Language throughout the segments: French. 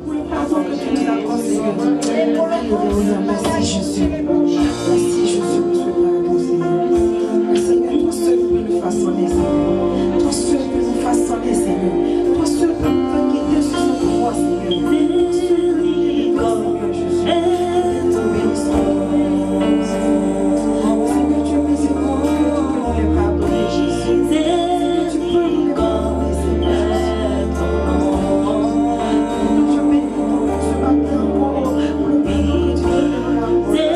pour le pardon que tu nous accordes, Seigneur. Alléluia. Merci Jésus. Merci Jésus pour ce pardon, Seigneur. Seigneur, toi seul peux nous façonner, Seigneur. Toi seul peux nous façonner, Seigneur. Toi seul peux nous guider sur ce pouvoir, Seigneur. Toi seul peux nous guider, Seigneur Jésus. Et ton bénissement. Seigneur, tu es miséricordieux, tu peux nous les pardonner, Jésus. Tu peux nous les pardonner, Seigneur Jésus. Seigneur, je bénis ton nom ce matin pour le pardon que tu veux nous l'accorder.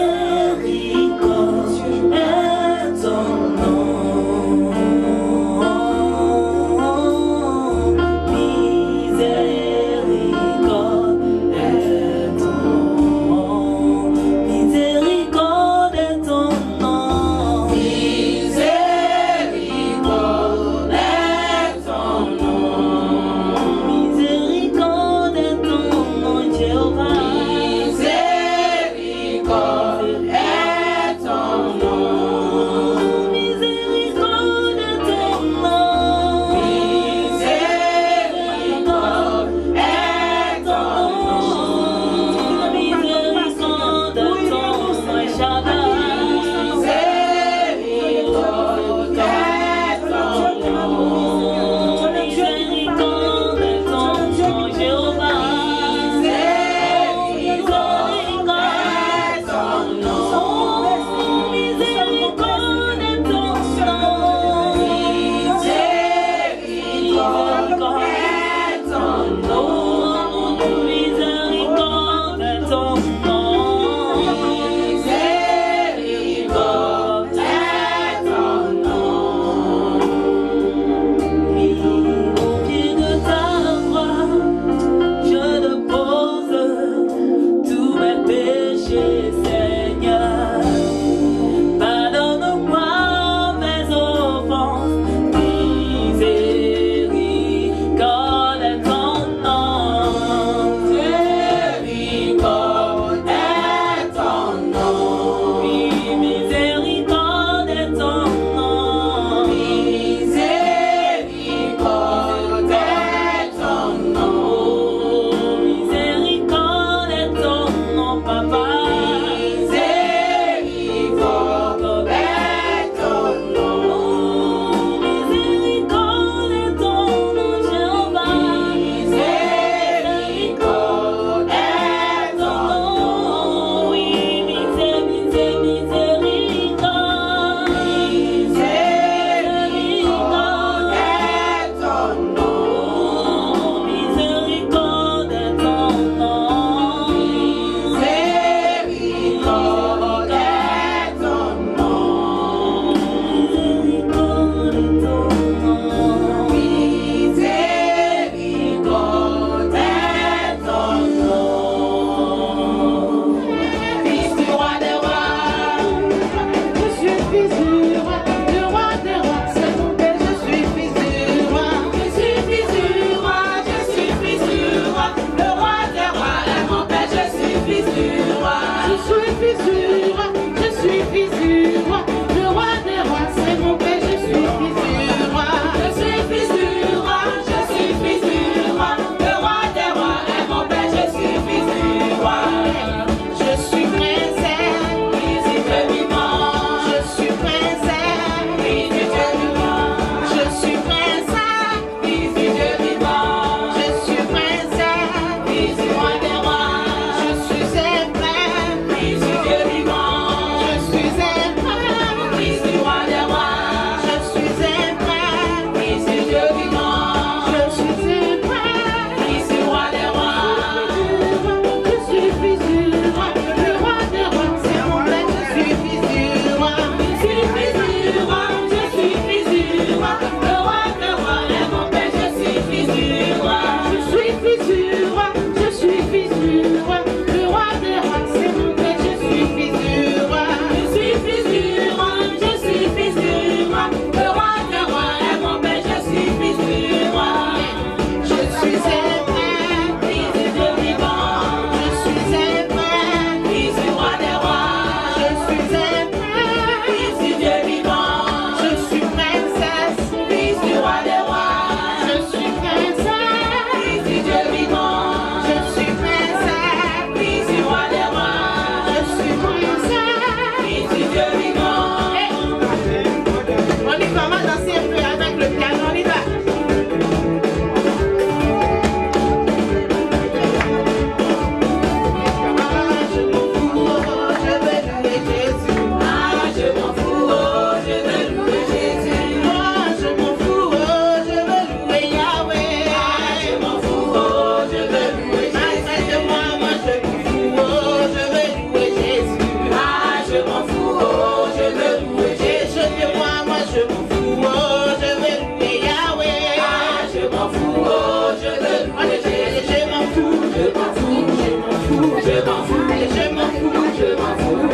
m'en fous, oh, je veux louer Jésus. Je m'en fous, je m'en fous, je m'en fous, je m'en fous, allez, je m'en fous, je m'en fous,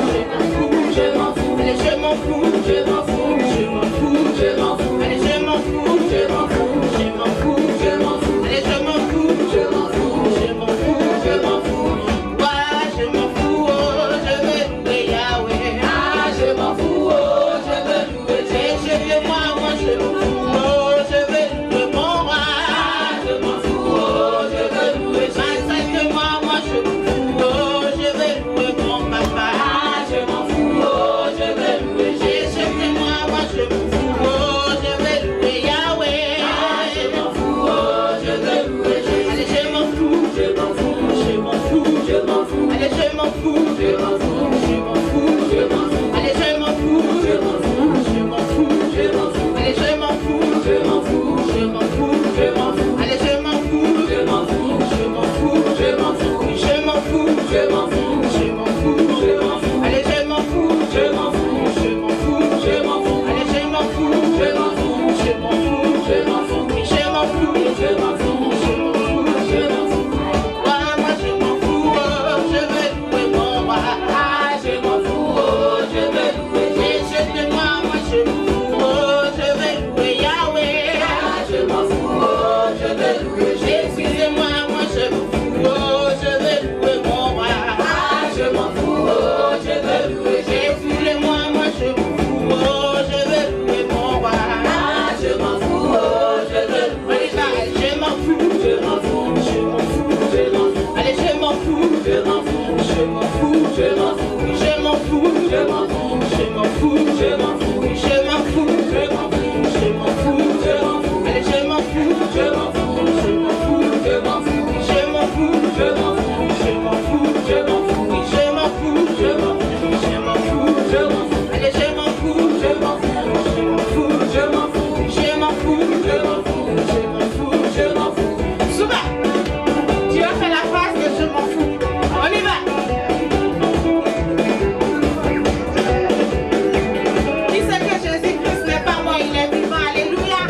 je m'en fous, allez, je m'en fous, je m'en fous, je m'en fous, je m'en fous, allez, je m'en fous, je m'en fous, je m'en fous, je m'en fous, allez, je m'en fous, je m'en fous, je m'en fous, je m'en fous, ouais, je m'en fous, oh, je veux louer Yahweh, ah, je m'en fous, oh, je veux louer Jésus, moi, je m'en fous, oh, je veux louer mon roi, ah, je m'en fous, oh, je veux louer Jésus, moi, je m'en fous, oh, je veux louer mon papa, ah, je m'en fous, oh, je veux louer Jésus, moi, je m'en fous, oh, je veux louer Yahweh, ah, je m'en fous, oh, je veux louer Jésus, allez, je m'en fous, je m'en fous, je m'en fous, je m'en fous, allez, je m'en fous, je m'en fous, je m'en fous, je m'en fous, allez, je m'en fous, je m'en fous, je m'en fous, je m'en fous, allez, je m'en fous, je m'en fous, je m'en fous, je m'en fous, allez, je m'en fous, je m'en fous, je m'en fous, je m'en fous, je m'en fous, je m'en fous, je m'en fous, je m'en fous, allez, je m'en fous, je m'en fous, je m'en fous, je m'en fous, allez, je m'en fous, je m'en fous, je m'en fous, je m'en fous, je m'en fous, je m'en fous, je m'en fous, je m'en fous, moi je m'en fous, oh, je veux louer mon roi, ah, je m'en fous, oh, je veux louer Jésus, moi je m'en fous, oh, je veux louer Yahweh, ah, je m'en fous, oh, je veux louer Jésus, moi je m'en fous, oh, je veux louer mon roi, ah, je m'en fous, oh, je veux louer Jésus, moi je m'en fous, oh, je veux louer mon roi, ah, je m'en fous, oh, je veux louer Jésus, je m'en fous, je m'en fous, je m'en fous, je m'en fous, allez, je m'en fous, je m'en fous, je m'en fous, je m'en fous, je m'en fous, je m'en fous, je m'en fous, je m'en fous, je m'en fous, je m'en fous, je m'en fous, je m'en fous, allez, je m'en fous, je m'en fous, je m'en fous, je m'en fous, je m'en fous, je m'en fous, je m'en fous, je m'en fous, je m'en fous, je m'en fous, je m'en fous, je m'en fous, allez, je m'en fous, je m'en fous, je m'en fous, je m'en fous, je m'en fous, je m'en fous, je m'en fous, je m'en fous. Souba, tu as fait la phrase de je m'en fous. On y va. Qui sait que Jésus-Christ n'est pas mort, il est vivant, alléluia.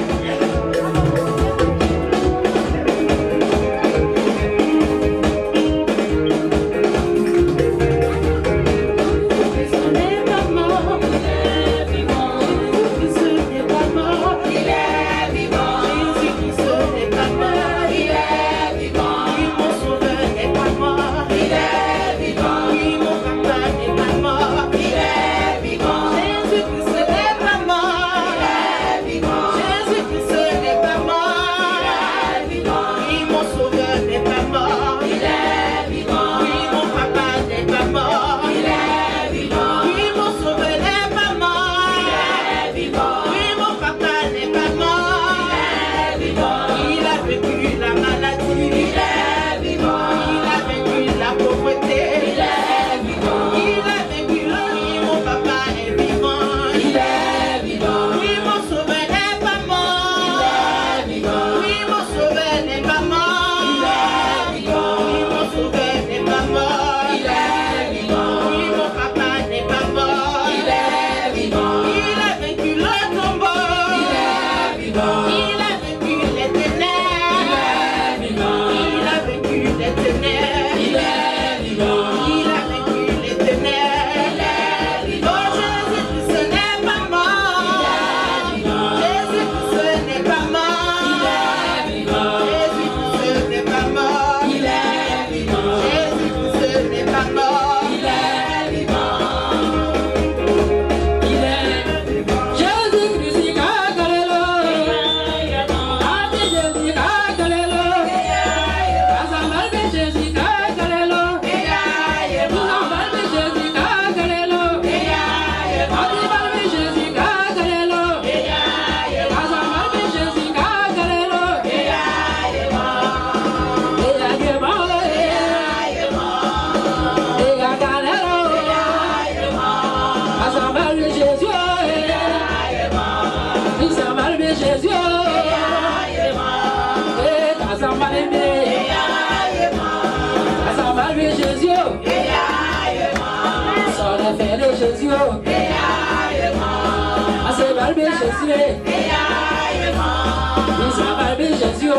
Jésus, Jésus,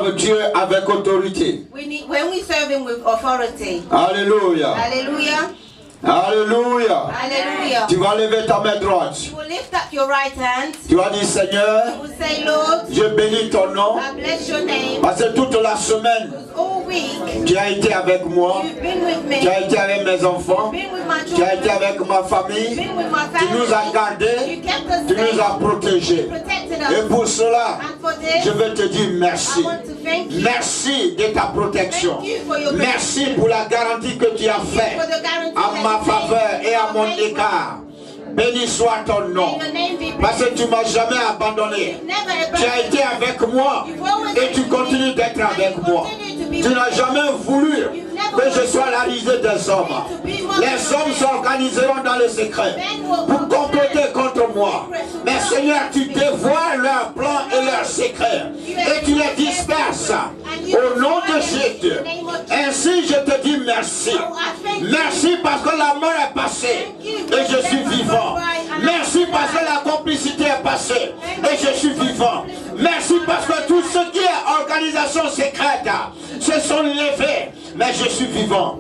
serve Dieu avec autorité. When we serve Him with authority. Alléluia. Hallelujah. Alléluia. Hallelujah. Tu vas lever ta main droite. You will lift up your right hand. Tu vas dire, Seigneur, You will say, Lord, je bénis ton nom. I bless your name. Parce que toute la semaine, All week, tu as été avec moi. you've been with me. Tu as été avec mes enfants. You've been with my Tu as été children. avec ma famille. You've been with my Tu family. nous as gardés. You kept us Tu nous safe. as protégés. Protected Et us. pour cela, And for this, je veux te dire merci. I want to thank you. Merci de ta protection. Thank you for your Merci pour la garantie que tu as Thank you faite for the guarantee à that ma you made faveur et à in mon our favor. égard. Béni soit ton nom. May your name be Parce que blessed. tu m'as jamais abandonné. You've never Tu as abandoned été me. avec moi You've always et tu been with continues me. d'être And avec you moi. continue to be Tu with n'as me. jamais voulu You've never que je wanted sois la risée des hommes. to be one Les of hommes them. s'organiseront dans le secret Men will pour comploter contre moi. Mais Seigneur, tu dévoiles leurs plans et leurs secrets et tu les disperses au nom de Jésus. Ainsi, je te dis merci. Merci parce que la mort est passée et je suis vivant. Merci parce que la complicité est passée et je suis vivant. Merci parce que tout ce qui est organisation secrète se sont levés, mais je suis vivant.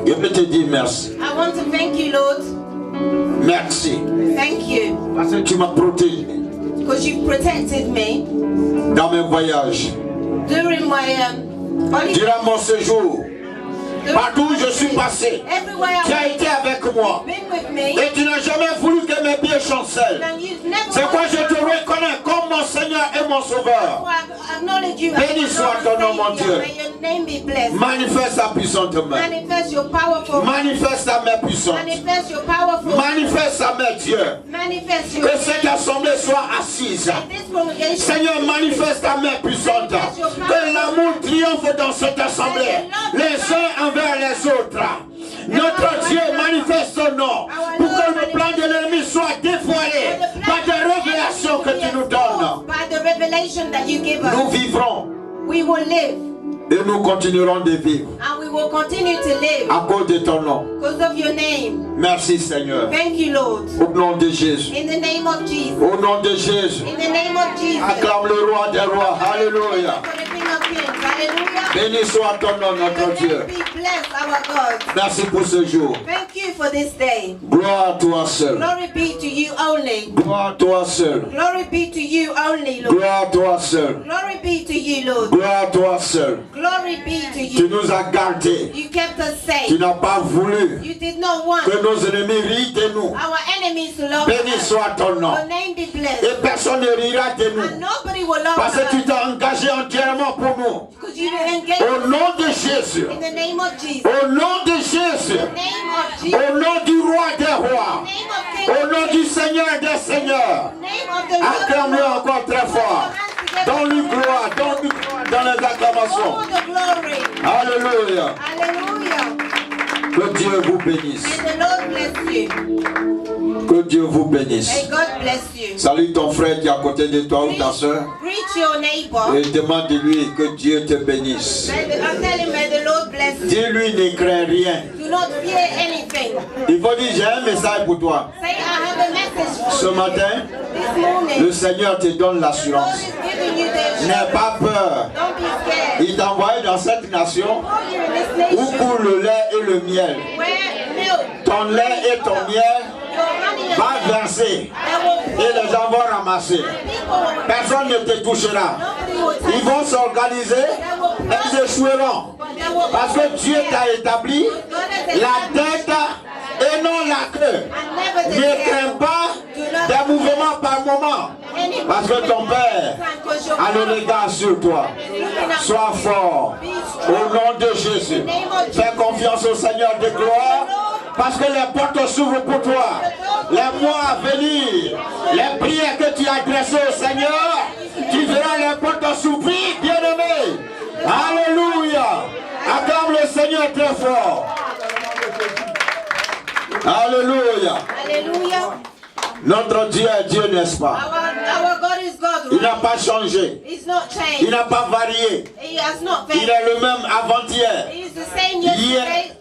Je peux te dire merci. I want to thank you, Lord. Merci. Thank you. Parce que tu m'as protégé Because you protected me dans mes voyages, during my holiday. durant mon séjour, partout où je suis passé. Everywhere Tu as I été avec moi. been with me. Et tu n'as jamais voulu que mes pieds chancellent. And you've never C'est pourquoi je te reconnais comme mon Seigneur et mon Sauveur. I acknowledge you as Béni my soit Lord ton nom, and mon Savior. Dieu. May your name be blessed. Manifeste ta puissante main. Manifest your powerful. Manifeste ta main puissante. Manifest your powerful. Manifeste ta main, Dieu. Manifest your. Que cette assemblée soit assise. Let this congregation. Seigneur, manifeste ta main puissante. Que l'amour triomphe dans cette assemblée. Les uns envers les autres. Notre Dieu manifeste son nom. Pour que le plan de l'ennemi soit dévoilé par des révélations que tu nous donnes. By the revelation that you give Nous us, vivrons we will live. et nous continuerons de vivre And we will continue to live à cause de ton nom. because of your name. Merci Seigneur. Thank you, Lord. Au nom de Jésus. In the name of Jesus. Au nom de Jésus. In the name of Jesus. Acclame le roi des rois. Alléluia. For the King of Kings. Hallelujah. Béni soit ton nom, Your notre name Dieu. be blessed, our God. Merci pour ce jour. Thank you for this day. Gloire à toi seul. Glory be to you only. Gloire à toi seul. Glory be to you only, Lord. Gloire à toi seul. Glory be to you, Lord. Gloire à toi seul. Glory be to Tu you. nous as gardés. You kept us Tu safe. n'as pas voulu You did not want que nos ennemis rient de nous. our enemies to love Béni us. soit ton nom. Your name be blessed. Et personne ne rira de And nous. nobody will love Parce que tu us t'es engagé entièrement pour nous. because you engage Au nom de Jésus. in the name of Jesus. Au nom de Jésus. The name of Jesus. Au nom du roi des rois. Name of King. Au nom du Seigneur des seigneurs. Name of the Lord. Acclame-le encore très fort. Donne-lui gloire. Donne-lui gloire dans les acclamations. All the glory. Alléluia. Hallelujah. Que Dieu vous bénisse. May the Lord bless you. Que Dieu vous bénisse. May God bless you. Salue ton frère qui est à côté de toi ou ta soeur. Greet your neighbor. Et demande-lui que Dieu te bénisse. I'll tell him, may the Lord bless you. Dis-lui, ne crains rien. Do not fear anything. Il faut dire, j'ai un message pour toi. Say, I have a message for Ce you. matin, This morning, le Seigneur te donne the Lord l'assurance. is giving you the N'aie assurance. pas peur. Don't be scared. Il t'a envoyé dans cette nation Oh, you're in this où nation coule le lait et le miel. where milk, Ton lait et ton miel your honey and va milk, verser that will et les gens vont ramasser. people will, Personne ne te touchera. nobody will touch Ils vont s'organiser et ils échoueront. that will Parce que Dieu t'a établi la tête et non la queue. and never the Ne tail. crains pas des mouvements par moment. Parce que ton Père a le regard sur toi. Sois fort. Au nom de Jésus. Fais confiance au Seigneur de gloire. Parce que les portes s'ouvrent pour toi. Les mois à venir, les prières que tu as adressées au Seigneur, tu verras les portes s'ouvrir, bien-aimé. Alléluia. Acclame le Seigneur très fort. Alléluia. Hallelujah. Notre Dieu est Dieu, n'est-ce pas? Our God is God, Il n'a right? pas changé. He's not Il changed. n'a pas varié. He has not Il changed. est le même avant-hier. He is the same yesterday,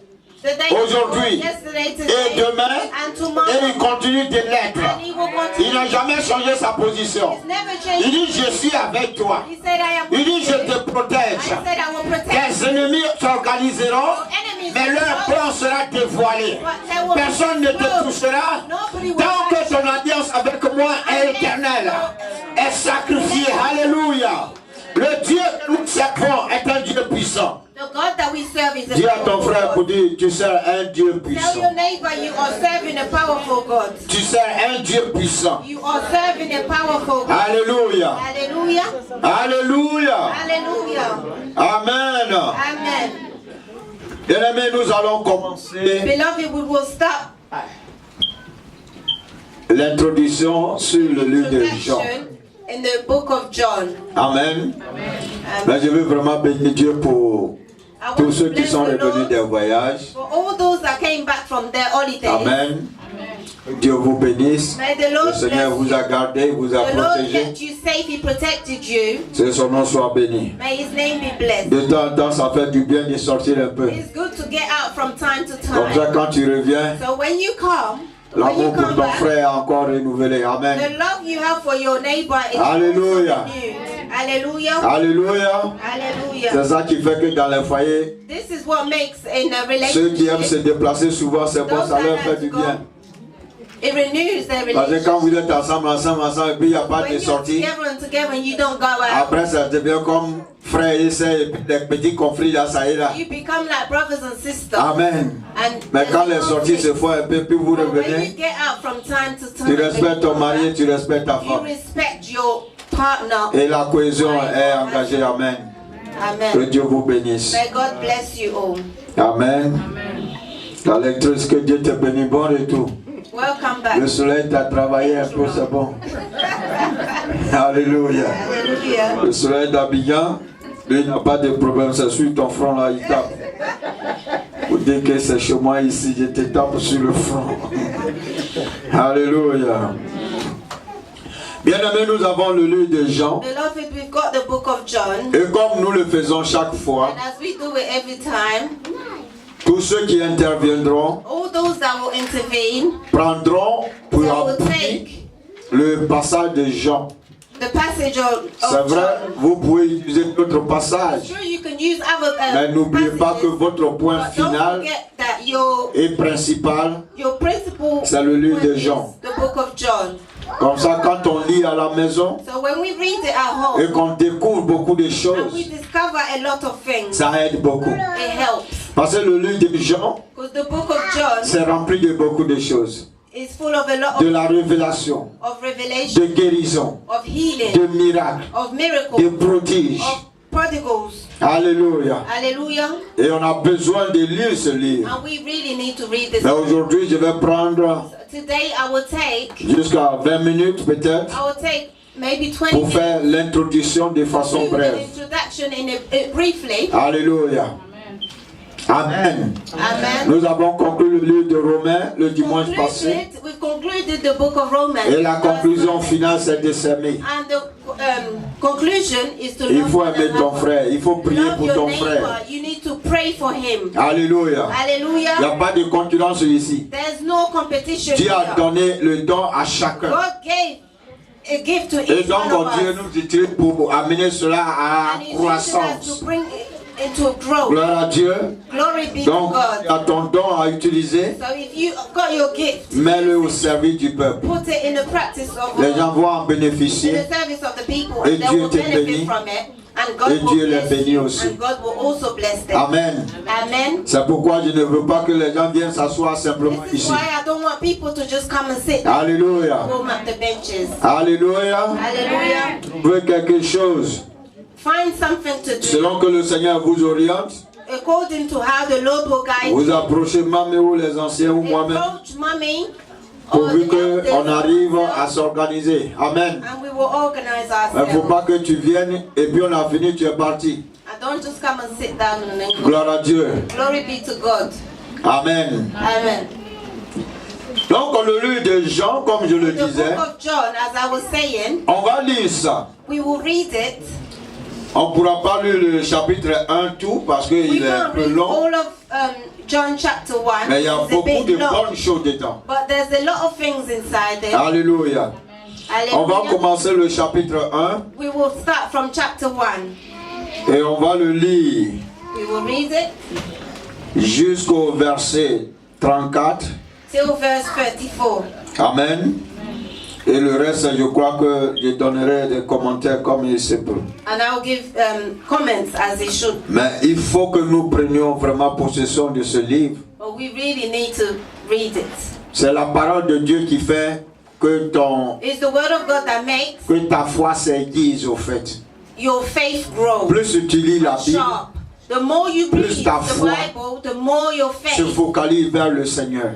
the day aujourd'hui before, yesterday, et today, demain and Et il continue de l'être. And he will Il continue. n'a jamais changé sa position. He's never changed. Il dit, je suis avec toi. He said, I am Il with dit, je you. te protège. I said, I will protect Tes ennemis s'organiseront, mais leur plan sera dévoilé. Personne ne te touchera tant que ton alliance avec moi est éternelle, est sacrifiée. Alléluia. Le Dieu que nous servons est un Dieu puissant. The God that we serve is a Dis à ton powerful frère pour God. dire, tu sers un Dieu Tell puissant. your neighbor you are serving a powerful God. Tu sers un Dieu puissant. You are serving a powerful God. Alléluia. Hallelujah. Alléluia. Hallelujah. Amen. Amen. Bien-aimés, nous allons commencer Beloved, we will start l'introduction sur le livre de Jean. introduction in the book of John. Amen. Mais je veux vraiment bénir Dieu pour I tous want ceux to qui bless sont the revenus Lord des voyages. for all those that came back from their holidays. Amen. Dieu vous bénisse. May the Le Lord Seigneur bless vous you. a gardé, vous a The Lord protégé. kept you safe, He protected you. Que son nom soit béni. May His name be blessed. De temps en temps, ça fait du bien de sortir un peu. It's good to get out from time to Comme ça, time. quand tu reviens, So when you come l'amour pour ton back, frère est encore renouvelé. Amen. the love you have for your neighbor is Hallelujah. also renewed. Hallelujah. Alléluia. Hallelujah. C'est ça qui fait que dans les foyers, This is what makes in a ceux qui aiment se relationship, déplacer souvent, c'est bon, ça leur fait du bien. it renews their Parce que quand vous relationship. êtes ensemble, et puis il n'y a pas When de you're sortie, together and you don't go out, après ça devient comme frère et sœur, et puis des petits conflits là, ça y est là. you become like brothers and sisters. Amen. And Mais quand les sorties se font un peu, puis vous But when you revenez, get out from time to time, tu respectes ton mari, tu respectes ta you femme. respect your partner. Et la cohésion est engagée. Amen. Que Amen. Dieu vous bénisse. May God bless you all. Amen. La lectrice, que Dieu te bénisse. Bon retour. Welcome back. Le soleil t'a travaillé un peu, c'est bon. Alléluia. Hallelujah. Le soleil d'Abidjan, lui n'a pas de problème, c'est sur ton front là, il tape. Pour dire que c'est chez moi ici, je te tape sur le front. Alléluia. Bien aimé, nous avons le livre de Jean. Beloved, we've got the book of John. Et comme nous le faisons chaque fois, And as we do it every time, tous ceux qui interviendront all those that will intervene, prendront pour they will appui take le passage de Jean. the passage of C'est vrai, John. vous pouvez utiliser d'autres passages, Sure, you can use other mais n'oubliez pas que passages, votre point but don't final forget that your principal, principal c'est le livre de point is Jean. the book of John. Comme ça, quand on lit à la maison So when we read it at et home qu'on découvre beaucoup de and we choses, discover a lot of things, ça aide beaucoup. it helps. Parce que le livre de Jean, Because the book of John c'est rempli de beaucoup de choses. is full of a lot De la révélation, of revelation, de guérison, of healing, de miracles, of de miracles, prodiges. of prodigals. Alléluia. Hallelujah. Et on a besoin de lire ce livre. And we really need to read this. Mais aujourd'hui, je vais prendre Today I will take jusqu'à 20 minutes peut-être maybe 20 pour minutes faire l'introduction de façon to do an brève. introduction briefly. Alléluia. Amen. Amen. Nous avons conclu le livre de Romains le dimanche passé. We've concluded the book of Romans. Et la conclusion finale, c'est de s'aimer. And the conclusion is to Il love faut one aimer ton another. frère. Il faut prier Love pour your ton neighbor. frère. You need to pray for him. Alléluia. Il n'y a Hallelujah. pas de concurrence ici. There's no competition Dieu a here. donné le don à chacun. God gave a gift to Et each donc, one of Dieu us. nous utilise pour amener cela à And He's using us croissance. to bring it into growth. Gloire à Dieu. Glory be Donc, to God. tu as ton don à utiliser, So if you got your gift, mets-le au service du peuple. put it in the practice of Les gens vont en in bénéficier. the service of the people, Et and they Dieu will te benefit bénit. from it. And God Et will Dieu les bless bénit you, aussi. and God will also bless them. Amen. Amen. C'est pourquoi je ne veux pas que les gens viennent s'asseoir simplement This is ici. why I don't want people to just come and sit Alléluia. warm up the benches. Alléluia. Hallelujah. Trouver quelque chose Find something to do selon que le Seigneur vous oriente. according to how the Lord will guide Vous you. approchez mamie ou les anciens ou moi-même, Approach mommy or pourvu the qu'on arrive elders, à s'organiser. Amen. and we will organize Il ne faut ourselves. pas que tu viennes et puis on a fini, tu es parti. And don't just come and sit down and then go. Gloire à Dieu. Glory be to God. Amen. Amen. Donc le livre de Jean, comme je le The disais, book of John, as I was saying, on va lire ça. we will read it. On ne pourra pas lire le chapitre 1 tout parce We qu'il est un can't peu read long. all of John chapter 1. Mais il y a It's a beaucoup bit de long, bonnes choses dedans. but there's a lot of things inside there. Alléluia. On va Hallelujah. commencer le chapitre 1 We will start from chapter 1. et on va le lire We will read it jusqu'au verset 34. till verse 34. Amen. Et le reste, je crois que je donnerai des commentaires comme il se peut. And I'll give comments as it should. Mais il faut que nous prenions vraiment possession de ce livre. But we really need to read it. C'est la parole de Dieu qui fait que It's the word of God that makes ta foi s'aiguise au fait. your faith grow Plus tu lis la Bible, sharp. The more you Plus read ta the foi Bible, the more your se faith focalise vers le Seigneur.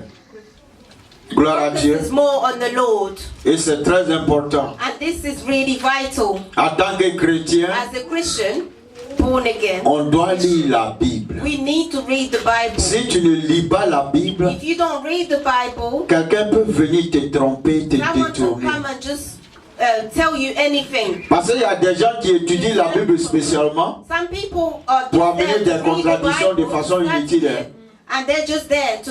Gloire à Dieu. focuses more on the Lord. Et c'est très important. And this is really vital. En tant que chrétien, As a Christian, born again, on doit lire la Bible. we need to read the Bible. Si tu ne lis pas la Bible, If you don't read the Bible, quelqu'un peut venir te tromper, te someone will détourner. come and just tell you anything. Parce qu'il y a des gens qui étudient la Bible spécialement Some people are pour just amener there des to read the contradictions de Bible, façon study inutile, it, and they're just there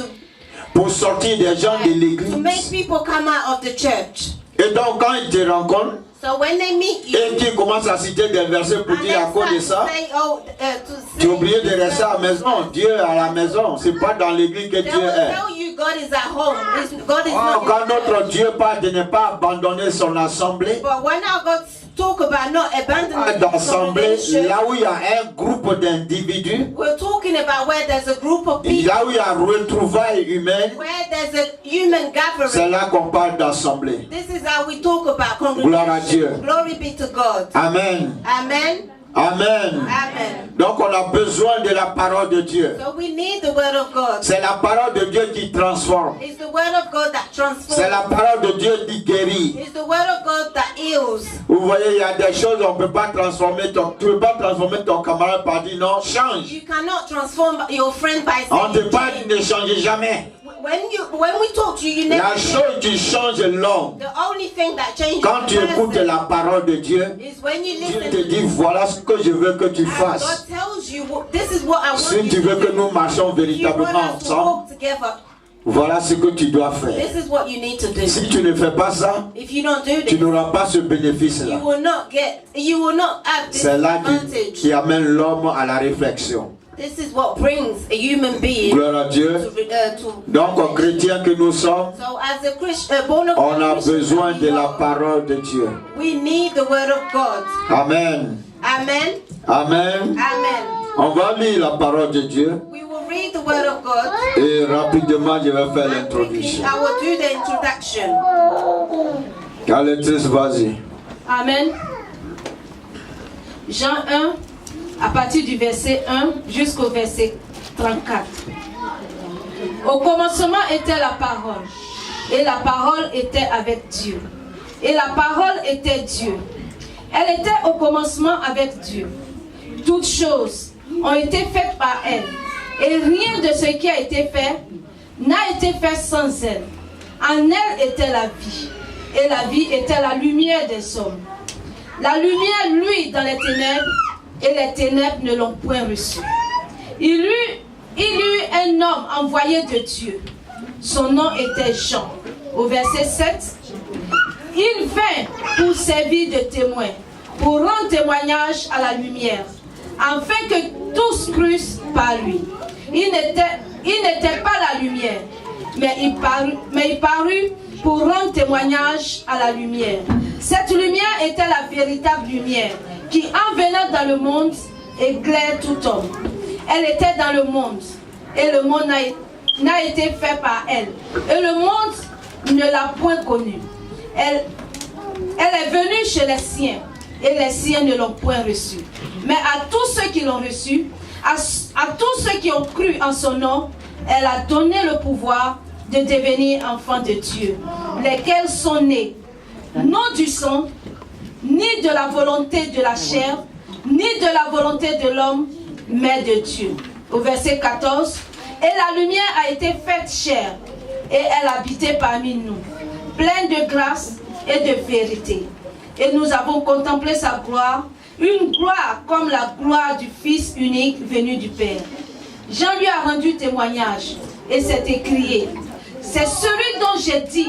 pour sortir des gens de to make l'église. people come out of the church. Et donc quand ils te rencontrent So when they meet you, et qu'ils commencent à citer des versets pour and dire à cause de they ça, start to say, oh, tu es obligé de rester à la maison. Dieu est à la maison. C'est pas dans l'église que they Dieu will est. tell you God is at home. God is Oh, not. quand notre Dieu parle de ne pas abandonner son assemblée, But when our God talk about not abandoning the d'assemblée, congregation, là où il y a un groupe d'individus, we're talking about where there's a group of people, là où il y a retrouvailles humaines, where there's a human c'est gathering. là qu'on parle d'assemblée. This is how we talk about Gloire à Dieu. congregation. Glory be to God. Amen. Amen. Amen. Amen. Donc on a besoin de la parole de Dieu. So we need the word of God. C'est la parole de Dieu qui transforme. It's the word of God that C'est la transforms. parole de Dieu qui guérit. It's the word of God that heals. Vous voyez, il y a des choses on ne peut pas transformer. Tu ne peux pas transformer ton camarade par dire non, change. You cannot transform your friend by On ne saying peut pas change. ne changer jamais. When we talk to you, you never La change. chose qui change l'homme, The only thing that changes quand tu a écoutes person la parole de Dieu, is when you Dieu listen te dit voilà ce que je veux que tu and fasses. God tells you, this is what I want Si you tu to veux que do. nous marchions If you véritablement want us to ensemble, walk together, voilà ce que tu dois faire. this is what you need to do. Si tu ne fais pas ça, If you don't do tu this, n'auras pas ce bénéfice-là. you will not have this C'est là advantage. qui amène l'homme à la réflexion. This is what brings a human being Gloire à Dieu. to Donc, en chrétien que nous sommes, So as a Christian, born of on a Christian besoin that de we la are, parole de Dieu. we need the word of God. Amen. Amen. Amen. Amen. On va lire la parole de Dieu We will read the word of God. et rapidement je vais faire And quickly, l'introduction. I will do the introduction. Allez, Trice, vas-y. Amen. Jean 1, à partir du verset 1 jusqu'au verset 34. Au commencement était la parole, et la parole était avec Dieu. Et la parole était Dieu. Elle était au commencement avec Dieu. Toutes choses ont été faites par elle, et rien de ce qui a été fait n'a été fait sans elle. En elle était la vie, et la vie était la lumière des hommes. La lumière luit dans les ténèbres, et les ténèbres ne l'ont point reçue. Il eut un homme envoyé de Dieu. Son nom était Jean. Au verset 7, il vint pour servir de témoin, pour rendre témoignage à la lumière, afin que tous crussent par lui. Il n'était pas la lumière, mais il parut pour rendre témoignage à la lumière. Cette lumière était la véritable lumière qui, en venant dans le monde, éclaire tout homme. Elle était dans le monde, et le monde n'a été fait par elle, et le monde ne l'a point connue. Elle est venue chez les siens, et les siens ne l'ont point reçue. Mais à tous ceux qui l'ont reçue, à tous ceux qui ont cru en son nom, elle a donné le pouvoir de devenir enfants de Dieu, lesquels sont nés, non du sang, ni de la volonté de la chair, ni de la volonté de l'homme, mais de Dieu. Au verset 14, et la lumière a été faite chair, et elle habitait parmi nous, pleine de grâce et de vérité. Et nous avons contemplé sa gloire, une gloire comme la gloire du Fils unique venu du Père, Jean lui a rendu témoignage et s'est écrié, c'est celui dont j'ai dit,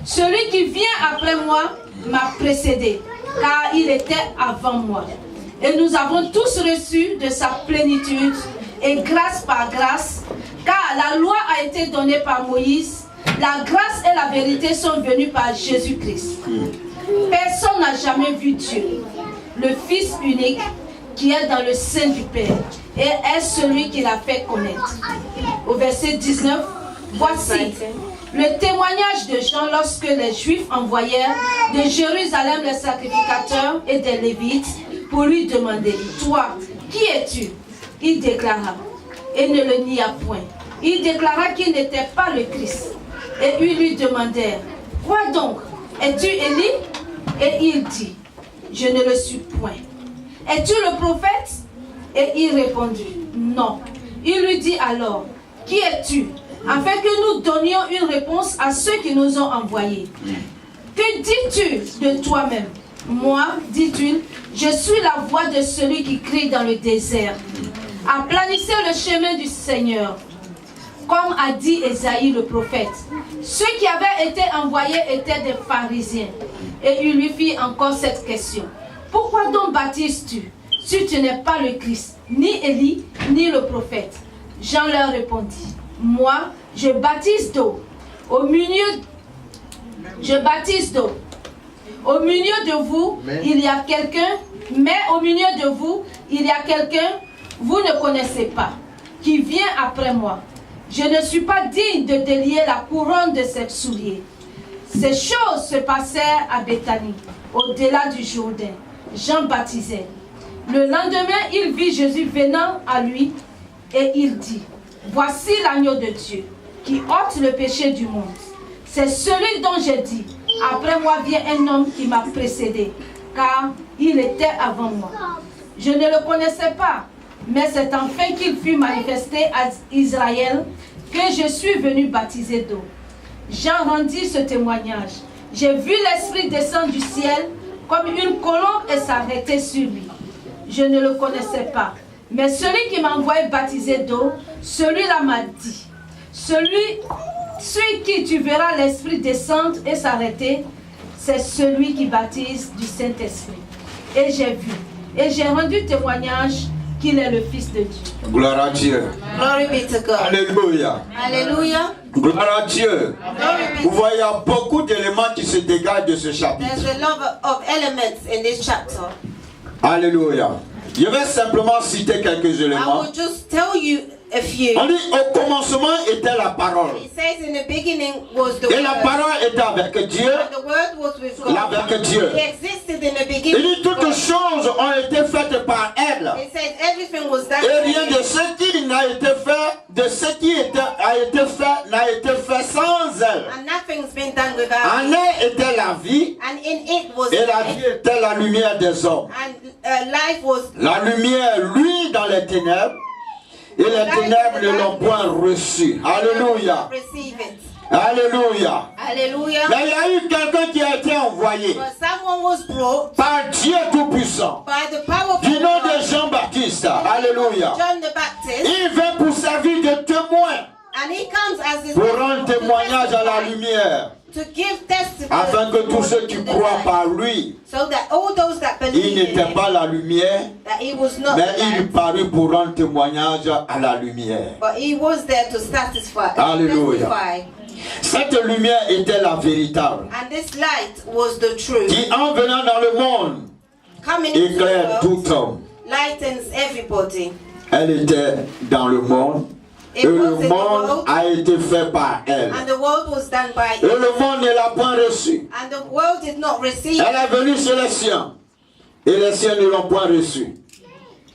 celui qui vient après moi m'a précédé, car il était avant moi. Et nous avons tous reçu de sa plénitude, et grâce par grâce, car la loi a été donnée par Moïse, la grâce et la vérité sont venues par Jésus-Christ. Personne n'a jamais vu Dieu, le Fils unique qui est dans le sein du Père, et est celui qui l'a fait connaître. Au verset 19, voici le témoignage de Jean lorsque les Juifs envoyèrent de Jérusalem les sacrificateurs et des Lévites pour lui demander, toi, qui es-tu? Il déclara, et ne le nia point. Il déclara qu'il n'était pas le Christ. Et ils lui demandèrent, quoi donc? Es-tu Élie? Et il dit, je ne le suis point. Es-tu le prophète? Et il répondit, non. Il lui dit alors, qui es-tu? Afin que nous donnions une réponse à ceux qui nous ont envoyés. Que dis-tu de toi-même? Moi, dit-il, je suis la voix de celui qui crie dans le désert. Aplanissez le chemin du Seigneur, comme a dit Ésaïe le prophète. Ceux qui avaient été envoyés étaient des pharisiens. Et il lui fit encore cette question. Pourquoi donc baptises-tu, si tu n'es pas le Christ, ni Élie, ni le prophète? Jean leur répondit, moi, je baptise d'eau. Au milieu de vous, il y a quelqu'un, mais au milieu de vous, il y a quelqu'un, vous ne connaissez pas, qui vient après moi. Je ne suis pas digne de délier la couronne de ses souliers. Ces choses se passèrent à Béthanie, au-delà du Jourdain. Jean baptisait. Le lendemain, il vit Jésus venant à lui et il dit, voici l'agneau de Dieu qui ôte le péché du monde. C'est celui dont j'ai dit, après moi vient un homme qui m'a précédé, car il était avant moi. Je ne le connaissais pas, mais c'est enfin qu'il fut manifesté à Israël que je suis venu baptiser d'eau. Jean rendit ce témoignage. J'ai vu l'Esprit descendre du ciel comme une colombe et s'arrêter sur lui. Je ne le connaissais pas, mais celui qui m'a envoyé baptiser d'eau, celui-là m'a dit, celui qui tu verras l'Esprit descendre et s'arrêter, c'est celui qui baptise du Saint-Esprit. Et j'ai vu, et j'ai rendu témoignage qu'il est le Fils de Dieu. Gloire à Dieu. Glory be to God. Alléluia. Hallelujah. Gloire à Dieu. Vous voyez, il y a beaucoup d'éléments qui se dégagent de ce chapitre. There's a lot of elements in this chapter. Alléluia. Je vais simplement citer quelques I éléments. will just tell you a few. On dit, au commencement était la parole. It says in the beginning was the Et la Word. parole était avec Dieu. And the Word was with God. Avec Dieu. He existed in the Il beginning. dit, toutes choses ont été faites par elle. It says everything was done. Et rien de ce qui n'a été fait, de ce qui a été fait, n'a été fait sans elle. And nothing's been done without En it. elle était la vie, And in it was et la life. vie était la lumière des hommes. And life was La lumière, lui, dans les ténèbres, et les ténèbres ne l'ont point reçu. Alléluia. receive it. Alléluia. Hallelujah. Mais il y a eu quelqu'un qui a été envoyé But someone was brought par Dieu Tout-Puissant, by the power of du nom God. de Jean-Baptiste. Alléluia. John the Baptist. Il vient pour servir de témoin, And he comes as his pour rendre témoignage à la lumière, to give testimony afin que tous ceux qui to the croient light. par lui, So that all those that il believe in n'était him, pas la lumière, that he was not mais the il light, parut pour rendre témoignage à la lumière. but he was there to satisfy. Hallelujah. testify. Cette lumière était la véritable, And this light was the truth. qui en venant dans le monde, Coming into éclaire the world, tout homme. lightens everybody. Elle était dans le monde, et It le was in the monde world, a été fait par elle. and the world was done by Et it. le monde ne l'a point reçue. And the world did not receive Elle est venue chez les siens, et les siens ne l'ont point reçue.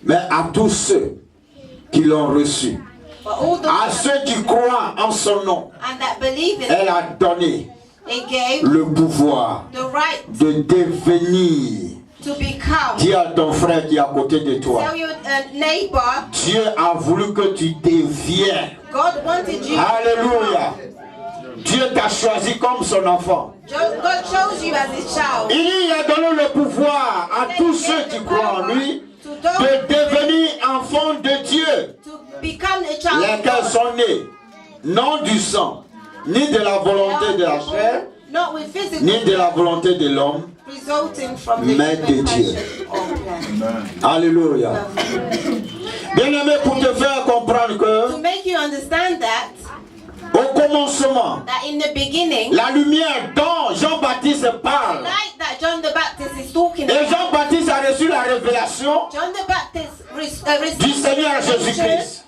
Mais à tous ceux qui l'ont reçue, but all those à ceux qui croient en son nom, and that believe in elle him, a donné he gave le pouvoir the right de devenir. to become. Dis à ton frère qui est à côté de toi, Tell your neighbor, Dieu a voulu que tu deviennes. God wanted you. Alléluia. Dieu t'a choisi comme son enfant. God chose you as his child. Il a donné le pouvoir à tous ceux qui croient en lui de devenir enfants de Dieu. To become a child of lesquels God. sont nés, non du sang, ni de la volonté de la chair, Not with physical, ni de la volonté de l'homme, resulting from the mais de human Dieu. passion of man. Alléluia. Bien-aimé, pour te faire comprendre To que make you understand that au commencement, in the beginning, la lumière dont Jean-Baptiste parle, like that John the Baptist is talking et about, Jean-Baptiste a reçu la révélation John the Baptist received du Seigneur the revelation Jésus-Christ.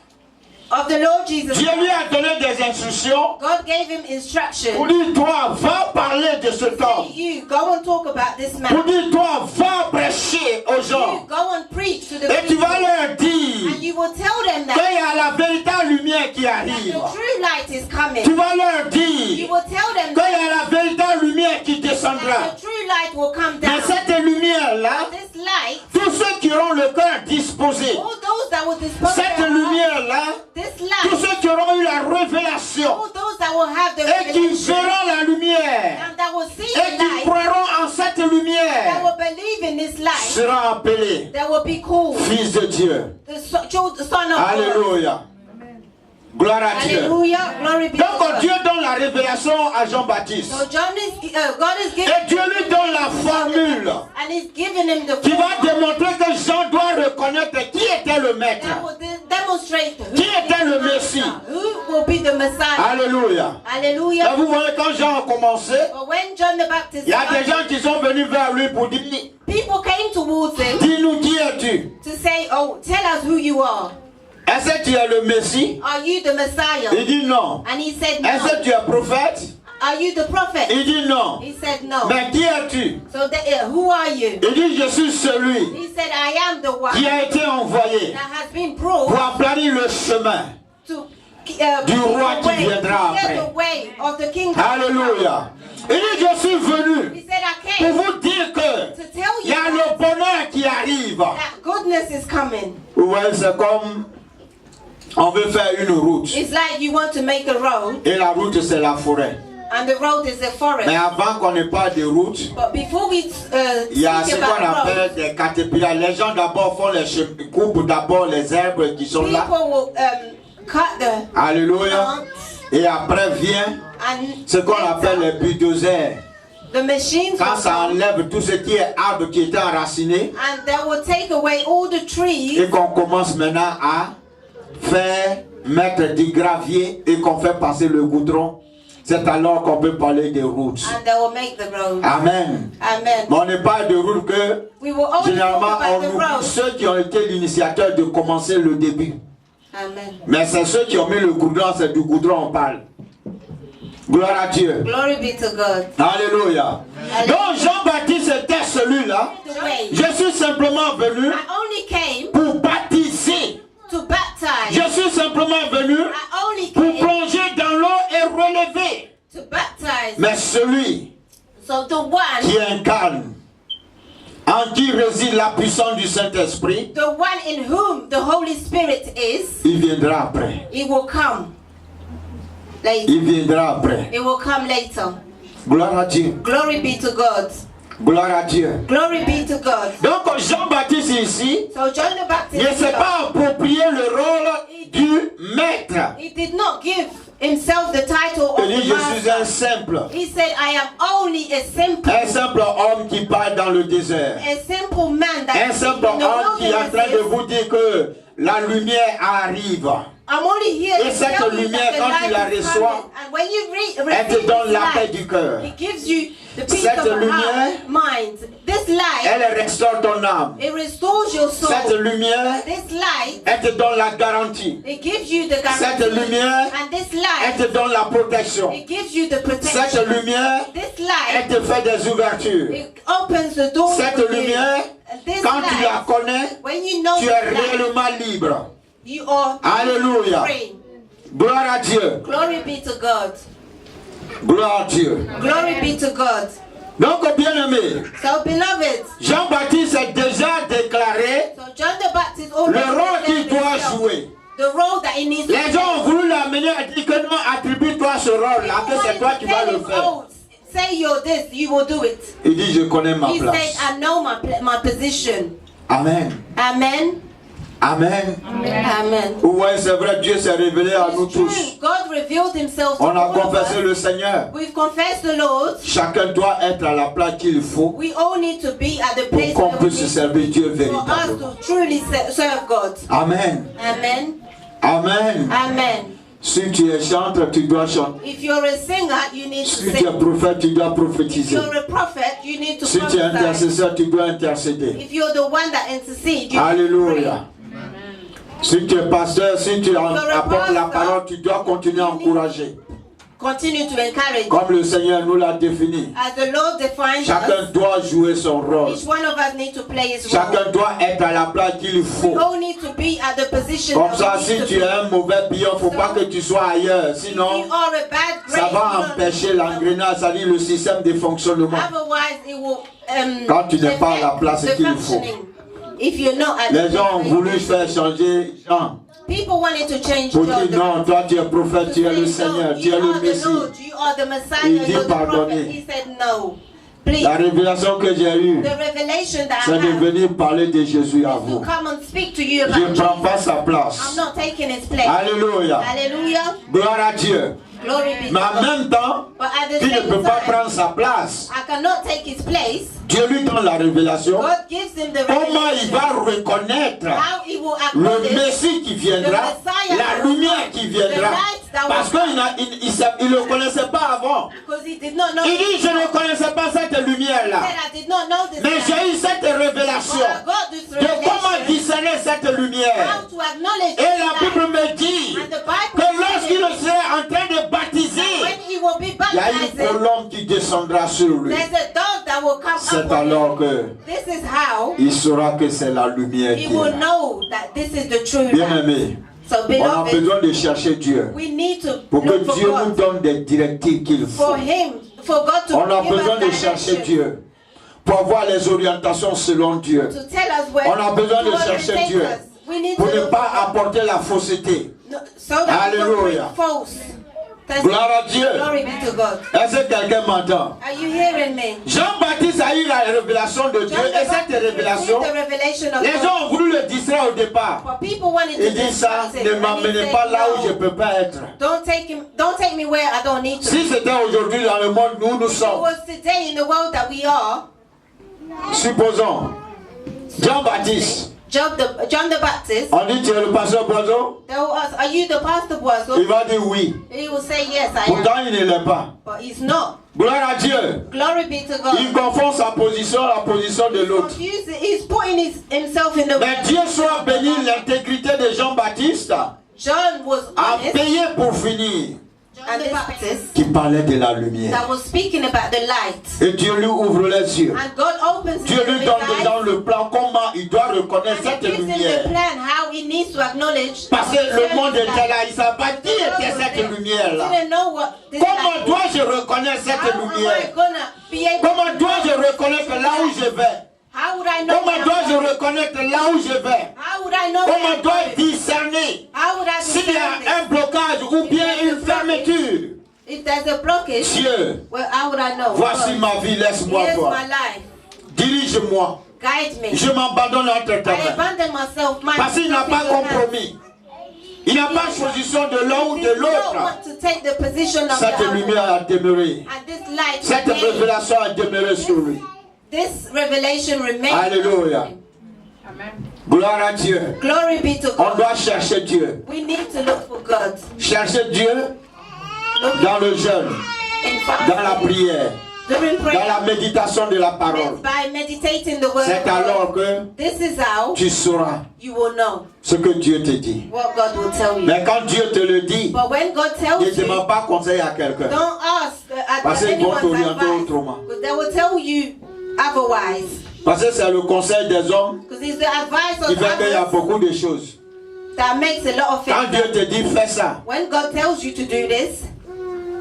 of the Lord Jesus Dieu lui Christ. a donné des instructions God gave him pour instruction. dire, toi, va parler de cet homme. You go and talk about this Pour man. dire, toi, va prêcher aux You gens. go and preach to the Et tu people. vas leur dire And you will tell them qu'il that y a la véritable lumière qui the arrive. true light is coming. Tu vas leur You dire will tell them qu'il y that a la véritable lumière qui descendra. the true light will come Mais down. cette lumière-là, This light, tous ceux qui auront le cœur disposé, all those that will dispose cette their heart, lumière-là, this tous light, ceux qui auront eu la révélation all those that will have the et qui revelation verront la lumière and that will see et the qui light, croiront en cette that lumière will believe in this light, seront appelés that will be called fils de Dieu. the Son of God. Alléluia. Gloire à Dieu. Hallelujah. Glory be to Donc God. Dieu donne la révélation à Jean-Baptiste. So God is giving, Et Dieu lui donne la formule and He's giving him the qui va formula démontrer que Jean doit reconnaître qui était le maître. that will demonstrate who Qui était le is the Messie? Master, who will be the Messiah. Alléluia. Hallelujah. Là, vous voyez, quand Jean a commencé, But when John the Baptist il y a des started, gens qui sont venus vers lui pour dire, people came towards him dis-nous qui es-tu? to say, "Oh, tell us who you are. Est-ce que tu es le Messie? Are you the Messiah?" Il dit non. And he said, Est-ce que "No." tu es prophète? Are you the prophet? Il dit non. He said, "No." Mais qui es-tu? So who are you? Il dit, je suis celui He said, "I am the one qui a été envoyé that has been pour brought aplanir le chemin. to Du roi qui viendra clear après. the way of the kingdom." Alléluia. Il dit, je suis venu He said, "I pour came vous dire que to tell il y you a le bonheur qui arrive. that goodness is coming." Vous voyez, c'est comme on veut faire une route. It's like you want to make a road, Et la route, c'est la forêt. and the road is a forest. Mais avant qu'on n'ait pas de route, But before we il y a ce speak qu'on about roads, appelle des caterpillars. Les gens d'abord font les coupent d'abord les herbes qui sont là. people will cut the Alléluia. plants, Et après vient and ce qu'on appelle les bulldozers. the machines Quand will ça come, enlève tout ce qui est arbre qui était enraciné and they will take away all the trees, et qu'on commence maintenant à faire mettre du gravier et qu'on fait passer le goudron, c'est alors qu'on peut parler des routes. and they will make the road. Amen. Amen. Mais on n'est pas de route que We will always généralement talk about on the oublie road. ceux qui ont été l'initiateur de commencer le début. Amen. Mais c'est ceux qui ont mis le goudron, c'est du goudron on parle. Gloire à Dieu. Glory be to God. Alléluia. Donc Jean-Baptiste était celui-là. The way. Je suis simplement venu I only came pour baptiser. to baptize. Je suis simplement venu I only pour came plonger dans l'eau et relever. to baptize. Mais celui So the one, qui incarne, en qui réside la puissance du Saint-Esprit, the one in whom the Holy Spirit is, il viendra après. it will come later. Il viendra après. It will come later. Gloire à Dieu. Glory be to God. Gloire à Dieu. Glory be to God. Donc Jean-Baptiste ici So John the Baptist, ne s'est pas approprié le rôle du maître. he did not give himself the title of Il dit, the je suis un master. simple. He said, "I am only a simple Homme qui part dans le désert. man that Un is simple in the homme qui est en train de wilderness. vous dire que la lumière arrive. I'm only here Et to cette tell you lumière, that the quand tu light la is reçois, coming. And when you Elle te receive donne this la paix light, du cœur. it gives you the peace Cette of the lumière, heart, mind. This light, Elle restaure ton âme. it restores your soul. Cette lumière, This light, elle te donne la garantie. it gives you the Cette guarantee. lumière, And this elle light, te donne la protection. it gives you the protection. Cette lumière, This elle light, te fait des ouvertures. it opens the door Cette for you. lumière, And this quand tu la light, connais, when you know tu this es light, réellement libre. you are Alléluia. free. Gloire à Dieu. Glory be to God. Gloire à Dieu. Glory be to God. Donc, bien-aimé, So, beloved, Jean-Baptiste a déjà déclaré so John the Baptist le already rôle qu'il declared doit himself, jouer. the role that he needs to Les gens ont voulu l'amener à dire que non, attribue-toi ce rôle-là, que c'est toi qui vas le faire. Oh, say you're this, you will do it. Il dit, je connais ma He said, place. I know my position. Amen. Amen. Amen. Amen. Ouais, c'est vrai, Dieu s'est révélé à nous It's true. tous. God revealed himself to On a all of confessé us. le Seigneur. We've confessed the Lord. Chacun doit être à la place qu'il faut We all need to be at the pour place qu'on where we puisse need servir Dieu for us véritablement. to truly serve God. Amen. Amen. Amen. Amen. Si tu es chanteur, tu dois chanter. If you're a singer, you need to Si tu sing. es prophète, tu dois If prophétiser. you're a prophet, you need to Si tu es prophesy. intercesseur, tu dois intercéder. If you're the one that intercedes, you Alléluia. Si tu es pasteur, si tu apportes la parole, tu dois continuer à encourager. continue to encourage. Comme le Seigneur nous l'a défini. As the Lord defines Chacun us, doit jouer son rôle. each one of us need to play his role. Chacun doit être à la place qu'il We faut. all need to be at the position Comme that ça, we si need to tu be. es un mauvais pion, il ne faut pas que tu sois ailleurs. If Sinon, you are a bad ça grade, va you don't- empêcher l'engrenage, c'est-à-dire le système de fonctionnement. Otherwise, it will Quand tu n'es pas à la place affect the qu'il faut. functioning. If you're not at Les the gens ont place voulu where you- faire changer Jean. People wanted to change Pour John. dire non, toi tu es prophète, tu es le To say, Seigneur, no, tu es you le are the Messie. Lord, you are the Messiah, Il dit you're the pardonner. prophet. He said no. Please, La révélation que j'ai eue, the revelation that c'est I de have venir parler de Jésus à is to vous. come and speak to you Je about ne prends Jesus. pas sa I'm place. not taking his place. Alléluia. Hallelujah. Gloire à Dieu. Glory be to Mais en God. même temps, But at the tu ne same peux pas time, prendre sa place. I cannot take his place. Dieu lui donne la révélation. God gives him the Comment il revelation. va reconnaître How he will le acknowledge Messie qui viendra, la lumière qui viendra. Parce qu'il ne le connaissait pas avant. because he did not know. Il dit, je ne connaissais pas cette He lumière-là. said, I did not know this. Mais j'ai eu cette révélation But I got this de comment revelation. discerner cette How lumière. to acknowledge Et la this Bible light. me dit And the Bible que lorsqu'il says serait en train de that baptiser, when he will be il y a une baptized, colombe qui descendra sur lui. there's a dog that will come C'est up on alors him. que This is how il saura que c'est la lumière he qui est will là. know that this is the true Bien light. aimé, So on a beloved, besoin de chercher Dieu we need to pour que look for Dieu nous God. donne des directives qu'il faut. For him, for God to On a give besoin us de chercher direction. Dieu pour avoir les orientations selon Dieu. To tell us where On a besoin de to chercher orientate Dieu us. We need pour to ne look pas for God. apporter la fausseté. No, so that we Alléluia. don't bring false. Gloire à Dieu. Glory be to God. Est-ce que quelqu'un m'entend? Are you hearing me? Jean-Baptiste a eu la révélation de Dieu John the et cette Baptist révélation, received the revelation of les God. gens ont voulu le distraire au départ. But people wanted to Il dit ça, distract him, ne and he m'emmenez said, pas là où je ne no, peux pas être. don't take me where I don't need to. Si c'était aujourd'hui dans le monde où nous If it sommes, was today in the world that we are, supposons, Jean-Baptiste, John the Baptist, on dit tu es le pasteur Boiseau, they will ask, are you the pastor Boazo? il va dire oui. He will say, yes, I am. Pourtant il ne l'est pas. But he's not. Gloire à Dieu. Glory be to God. Il confond sa position à la position de l'autre. He's putting himself in the Mais Dieu soit béni, l'intégrité de Jean-Baptiste John was a honest, payé pour finir, and the Baptist qui parlait de la lumière. that was speaking about the light. Et Dieu lui ouvre les yeux. And God opens Dieu lui his donne eyes, dans le plan comment il doit reconnaître and he cette gives him the lumière. plan how he needs to acknowledge. Parce que le monde the était light. là, il ne savait pas qui était cette lumière-là. He didn't know what this Comment light was. dois-je reconnaître cette How am I lumière? gonna be able Comment to dois-je know reconnaître là où je vais? How would I know Comment where I'm dois-je going? reconnaître là où je vais? How would I know where Comment I'm dois-je going? discerner How would I s'il y a discern un blocage ou bien une fermeture? this? If there's a blockage, Dieu, well, how would I know? voici God, ma vie, laisse-moi here's voir. my life. Dirige-moi. Guide me. Je m'abandonne entre ta I main. abandon myself. Parce qu'il n'a pas compromis. Il n'a pas choisi de l'un ou He de did not l'autre. want to take the position of Cette the other. lumière a demeuré. And this light Cette remained. révélation a demeuré sur lui. This revelation remains. Alléluia. Gloire à Dieu. Glory be to On God. doit chercher Dieu. We need to look for God. Chercher Dieu Look dans le jeûne, in dans la fasting, prière, during dans prayer, la méditation de la parole. by meditating the word C'est of God. alors que This is how tu sauras you will know ce que Dieu te dit. what God will tell you. Mais quand Dieu te le dit, But when God ne tells you, demande pas conseil à quelqu'un. don't ask Parce qu'ils vont anyone's t'orienter advice, autrement. because they will tell you otherwise. Parce que c'est le conseil des hommes Because it's the advice qui of fait qu'il y a others beaucoup de choses. that makes a lot of Quand things. Dieu te dit fais ça, When God tells you to do this,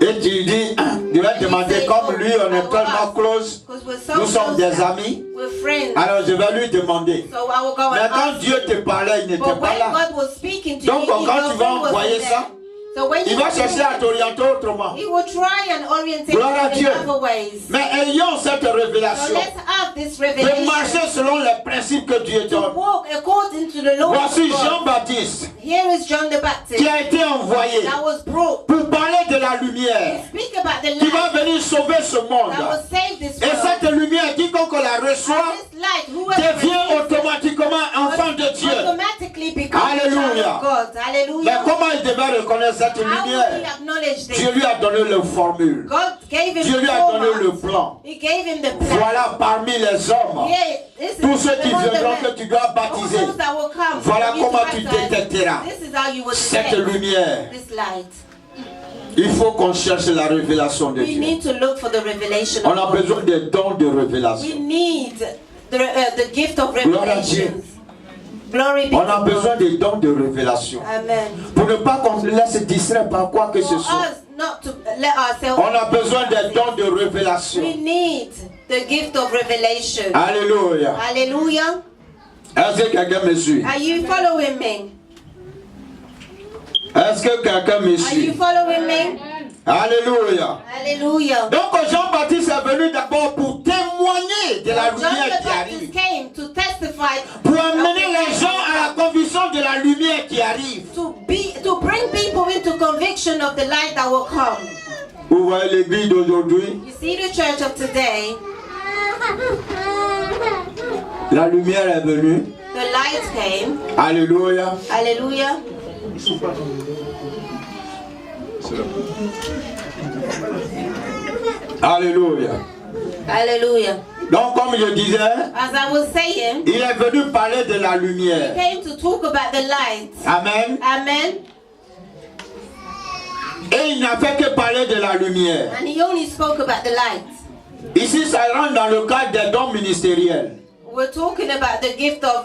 et tu dis, tu vas demander comme lui, on est tellement close, because we're so nous sommes close des now, amis, we're friends, alors je vais lui demander. so I will go Mais and quand ask. Dieu te parlait, il n'était But pas when là. God was speaking to Donc you, quand tu vas was envoyer there. ça, So when il you va chercher à t'orienter autrement. he will try and orientate Gloire à you in Dieu. other ways. Mais ayons cette So révélation let's have this de revelation marcher selon les principes que Dieu to donne. walk according to the law Voici of God. Jean-Baptiste Here is John the Baptist qui a été envoyé that was brought pour parler de la lumière to speak about the qui va light venir sauver ce monde. that will save this Et world. cette lumière, quiconque la reçoit, And this light, whoever devient receives it, automatiquement enfant de Dieu. automatically becomes a child Alléluia. of God. Mais Hallelujah. comment il devait reconnaître cette How will he lumière? acknowledge this? Dieu lui a donné le formule. God gave him Dieu lui the a donné le format. plan. He gave him the plan. Voilà parmi les hommes, Yeah, this is tous ceux qui among the viendront men. que tu dois All baptiser. those that will come, Voilà you comment to tu baptize. détecteras This is how you will cette detect lumière. this light. Il faut qu'on cherche la révélation de We Dieu. need to look for the revelation On of a God. besoin des dons de We révélation. need the gift of Gloire à Dieu. revelations. Glory be On to a besoin God. des dons de révélation. Amen. Pour ne pas qu'on se laisse distraire par quoi que ce For soit. us not to let ourselves. On a besoin des dons de révélation. We need the gift of revelation. Alléluia. Hallelujah. Est-ce que quelqu'un me suit? Are you following me? Est-ce que quelqu'un me Are you suit? following me? Alléluia. Hallelujah. Donc Jean-Baptiste est venu d'abord pour témoigner de la John lumière the qui arrive. Baptist came to testify, Pour amener les gens à la conviction de la lumière qui arrive. to bring people into conviction of the light that will come. Vous voyez l'église d'aujourd'hui? You see the church of today, La lumière est venue. the light came. Alléluia. Hallelujah. Alléluia. Hallelujah. Donc comme je disais, As I was saying, il est venu parler de la he lumière. came to talk about the light. Amen. Amen. Et il n'a fait que parler de la lumière. And he only spoke about the light. Ici, ça rentre dans le cadre des dons ministériels. We're talking about the gift of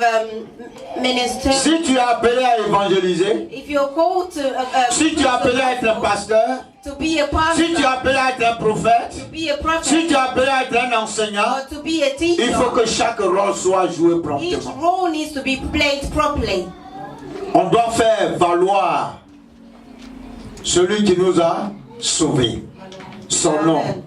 ministry. Si tu es appelé à évangéliser, If you're called to si tu es appelé à être un pasteur, to be a pastor, si tu es appelé à être un prophète, to be a prophet, si tu es appelé à être un enseignant, or to be a teacher, il faut que chaque rôle soit joué each promptement. role needs to be played properly. On doit faire valoir celui qui nous a sauvés. Son nom, Amen.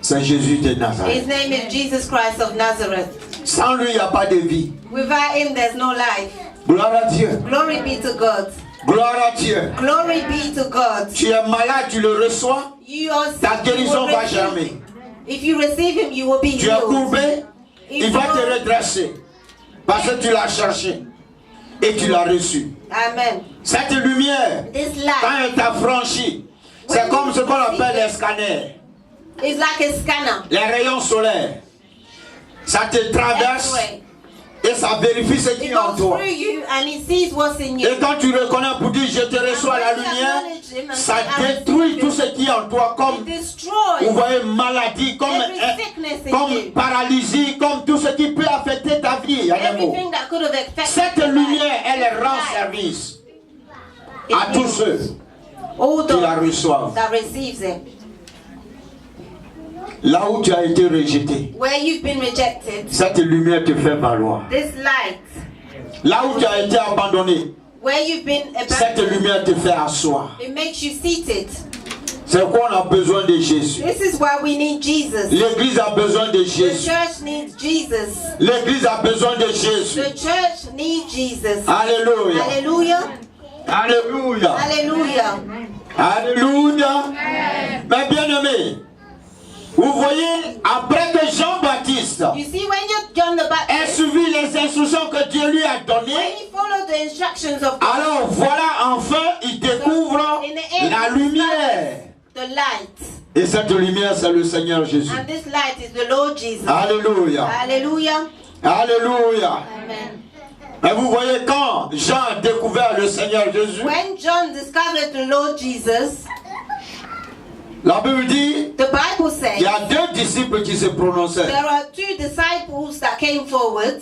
c'est Jésus de His Nazareth. name is Jesus Christ of Nazareth. Sans lui, il n'y a pas de vie. Without him, there's no life. Gloire à Dieu. Glory be to God. Gloire à Dieu. Glory be to God. Tu es malade, tu le reçois, You are sick, ta you guérison will va receive. germer. If you receive him, you will be Tu es healed. courbé, il If va te you- redresser. Parce que tu l'as cherché et tu l'as reçu. Amen. Cette lumière, This quand light elle t'a franchi, c'est comme ce qu'on appelle les scanners, is like a scanner. les rayons solaires. Ça te traverse X-ray. et ça vérifie ce qui It est en goes toi. through you and it sees what's in you. Et quand tu reconnais pour dire je te reçois la lumière, ça détruit tout ce qui est en toi, It comme vous destroys voyez maladie, comme, every sickness in comme you. paralysie, comme tout ce qui peut affecter ta vie. Il y a des mots. Everything that could have affected Cette your lumière, life. elle rend Light. service It à tous heals ceux all qui la those reçoivent. that receives it. Là où tu as été rejeté, Where you've been rejected, cette lumière te fait valoir. this light. Là où tu as été abandonné, Where you've been cette abandoned, lumière te fait asseoir. it makes you seated. C'est pourquoi on a besoin de Jésus. This is why we need Jesus. L'église a besoin de The Jésus. church needs Jesus. L'église a besoin de Jésus. The church needs Jesus. Alléluia. Hallelujah. Alléluia. Hallelujah. Alléluia. Mais bien aimé, vous voyez, après que Jean-Baptiste You see, when John the ait Baptist, suivi les instructions que Dieu lui a when données, he followed the instructions of God, alors voilà, enfin, il découvre la lumière. the light. Et cette lumière, c'est le Seigneur Jésus. And this light is the Lord Jesus. Alléluia. Hallelujah. Alléluia. Amen. Et vous voyez, quand Jean a découvert le Seigneur Jésus, When John discovered the Lord Jesus, la Bible dit, the Bible il y says a deux disciples qui se prononçaient. there are two disciples that came forward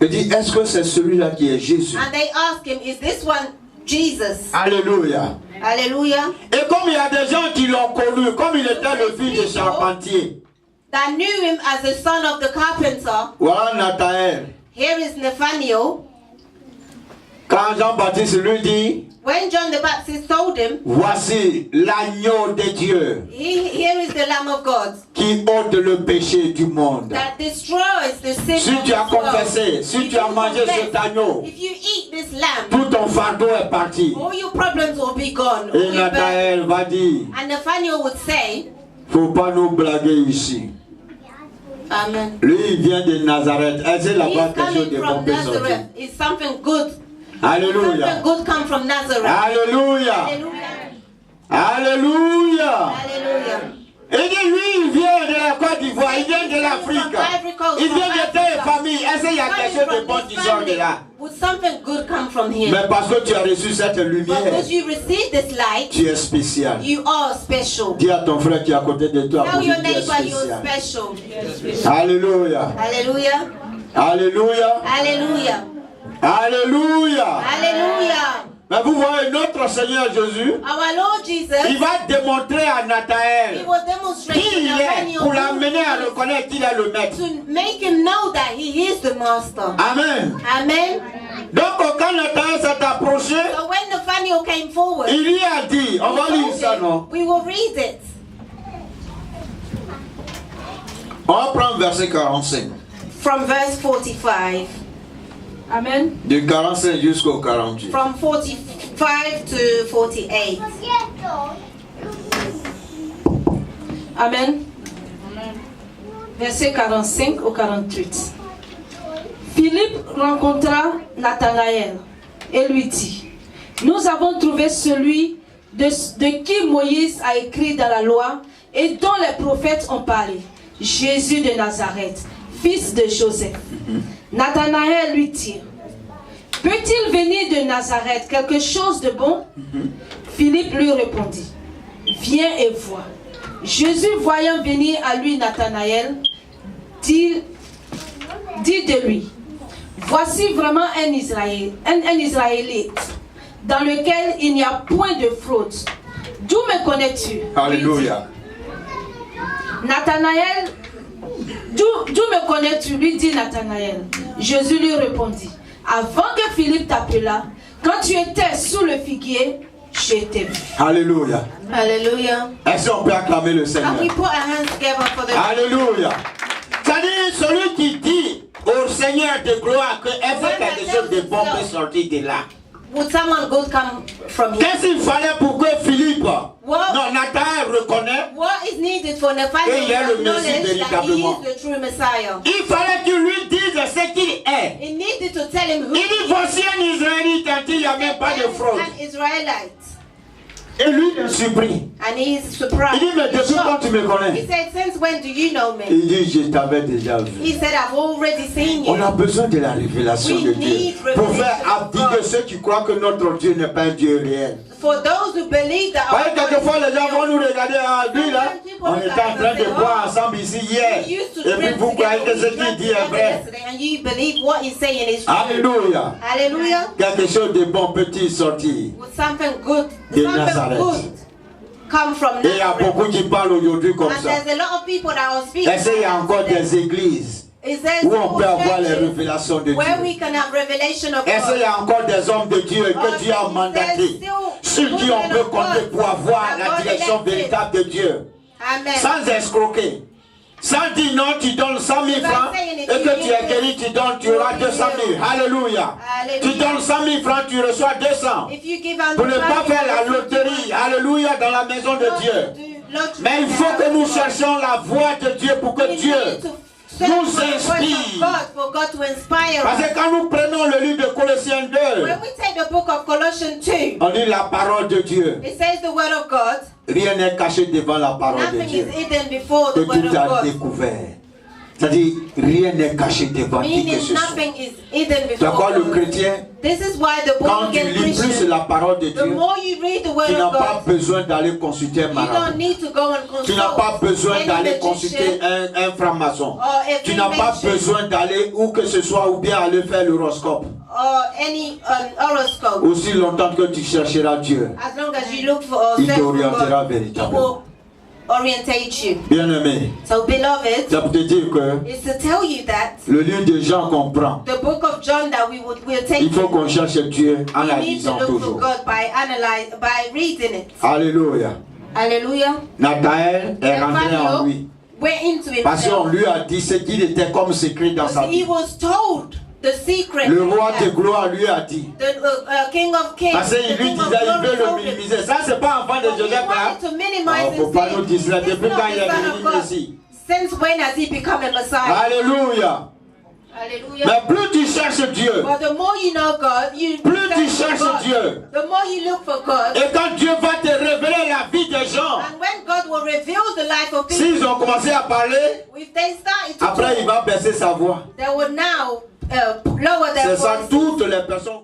Il dit, est-ce que c'est celui-là qui est Jésus? and they asked him, is this one Jesus? Alléluia. Hallelujah. Et comme il y a des gens qui l'ont connu, comme il était le fils de charpentier, That knew him as the son of the carpenter. voilà Nathanaël. Here is Nathaniel. Quand Jean-Baptiste lui dit, when John the Baptist told him, voici l'agneau de Dieu here is the Lamb of God qui ôte le péché du monde. that destroys the sin Si of tu as this world. confessé, si If tu as you mangé confess, cet agneau, if you eat this lamb, tout ton fardeau est parti. all your problems will be gone. Et All your burdens. Nathanaël va dire, And Nathaniel would say, faut pas nous blaguer ici. Amen. Lui, il vient de Nazareth. Est-ce He's là-bas quelque chose coming de bon from peut sortir? Nazareth. It's something good. Alléluia. Something good come from Nazareth. Alléluia. Hallelujah. Alléluia. Hallelujah. Et dit, lui, il vient de la Côte d'Ivoire, il vient de l'Afrique. Il vient de telle famille. Est-ce qu'il y a quelque chose de bon qui sort de là? Would something good come from here? Mais parce que tu as reçu cette lumière, Because you receive this light, tu es spécial. you are special. Dis à ton frère qui est à côté de toi, Tell pour your lui, tu es neighbor you're spécial. special. Alléluia. Hallelujah. Alléluia. Hallelujah. Alléluia. Hallelujah. Mais vous voyez, notre Seigneur Jésus, Our Lord Jesus, il va démontrer à he Nathanaël will demonstrate qui to il est Nathaniel pour l'amener à reconnaître qu'il est le maître. to make him know that he is the master. Amen. Amen. Donc quand Nathanaël s'est approché, So when Nathaniel came forward, il lui a dit, on va lire ça, non? we will read it. On prend verset 45. From verse 45. Amen. De 45 jusqu'au 48. From 45 to 48. Amen. Verset 45 au 48. Philippe rencontra Nathanaël et lui dit, nous avons trouvé celui de qui Moïse a écrit dans la loi et dont les prophètes ont parlé, Jésus de Nazareth, fils de Joseph. Nathanaël lui dit, peut-il venir de Nazareth quelque chose de bon? Philippe lui répondit, viens et vois. Jésus, voyant venir à lui Nathanaël, dit de lui, voici vraiment un Israélite dans lequel il n'y a point de fraude. D'où me connais-tu? Alléluia. Nathanaël, d'où me connais-tu? Lui dit Nathanaël. Jésus lui répondit, avant que Philippe t'appela, quand tu étais sous le figuier, je t'ai vu. Alléluia. Hallelujah. Est-ce qu'on peut acclamer le Seigneur? And we put our hands together for the Alléluia. C'est-à-dire, celui qui dit au Seigneur de gloire que est fait quelque chose de bon peut sortir de là. would someone good come from here? Qu'est-ce qu'il fallait pour que Philippe, non, Nathanaël reconnaît? What is needed for Et Nathaniel il est le to Messie acknowledge that he véritablement. is the true Messiah? Il fallait qu'il lui dise ce qu'il est. He needed to tell him who Il dit, voici un Israélite en qui il n'y a même pas de fraude. an Israelite. Et lui, il est surpris. And he is surprised. Il dit, mais depuis quand tu me He connais? said, since when do you know me? Il dit, je t'avais déjà vu. He said, I've already seen On you. a besoin de la révélation We de Dieu need pour revelation faire of abdiquer God. ceux qui croient que notre Dieu n'est pas un Dieu réel. For those who believe that Voyez, our God quelquefois is les gens vont nous real. regarder à lui là. On était en train de boire ensemble ici hier. We used to Et puis drink vous croyez together, que ce we qu'il drank dit est together vrai. yesterday, and you believe what he's saying is true. Alléluia. Hallelujah. Quelque chose de bon peut-il sortir. Would something good, De something Nazareth. good come from Et il y a beaucoup Nazareth? qui parlent aujourd'hui comme And ça. there's a lot of people that are speaking. Est-ce qu'il y a encore des églises Is there où on peut still avoir les churches révélations de where Dieu? we can have revelation of Est-ce qu'il y God? a encore des hommes de Dieu que Dieu a mandatés, sur qui on peut compter pour avoir la direction véritable de Dieu, Amen. sans escroquer, sans dire non, tu donnes 100 000 francs et que tu es guéri, tu auras 200 000. Alléluia. Tu donnes 100 000 francs, tu reçois 200. If you give Pour ne pas faire la loterie, alléluia, dans la maison de Dieu. Mais il faut que nous cherchions la voix de Dieu pour que Dieu nous inspire. For God to inspire Parce us. que quand nous prenons le livre de Colossiens 2, When we take the book of Colossians 2, on dit la parole de Dieu. it says the word of God. Rien n'est caché devant la parole de Nothing Dieu. is hidden before Que the word tout of a God. découvert. C'est-à-dire, rien n'est caché devant qui que Meaning ce soit. nothing is hidden before D'accord, le God. chrétien, This is why the quand tu born-again lis plus Christian, la parole de the Dieu, more you read the word tu n'as of pas God, besoin d'aller consulter un you don't marabout. need to go and consult Tu n'as pas besoin any d'aller magician consulter un franc-maçon. or a Tu n'as pas Freemason besoin d'aller où que ce soit ou bien aller faire l'horoscope. or any horoscope. Aussi longtemps que tu chercheras Dieu, As long as you look for or il search for t'orientera God, He véritablement. will orientate you. Bien-aimé, So, beloved, c'est pour te dire que is to tell you that le livre de Jean qu'on prend, the book of John that we'll take, il faut qu'on cherche Dieu en la we need to lisant look for toujours. God by reading it. Alléluia. Hallelujah. Nathanaël est rentré en lui. Went into Parce qu'on himself. lui a dit ce qu'il était comme secret dans sa He vie. was told the secret. Le roi de gloire lui a dit. The King of Kings. Parce qu'il the lui King of disait, il Glory veut le told him. minimiser. Ça, c'est pas enfant de But he Joseph là. wanted to Il minimize ne faut and pas say, nous dire cela. "This Depuis is not quand il the est Son venu of God." ici. Since when has he become a Messiah? Alléluia. Hallelujah. Mais plus tu cherches Dieu, But the more you know God, plus tu search for cherches God. Dieu, The more you look for God, et quand Dieu va te révéler la vie des gens, and when God will reveal the life of people, s'ils ont commencé à parler, if they start to après il talk, va baisser sa voix. they will now lower their C'est ça, voices. toutes les personnes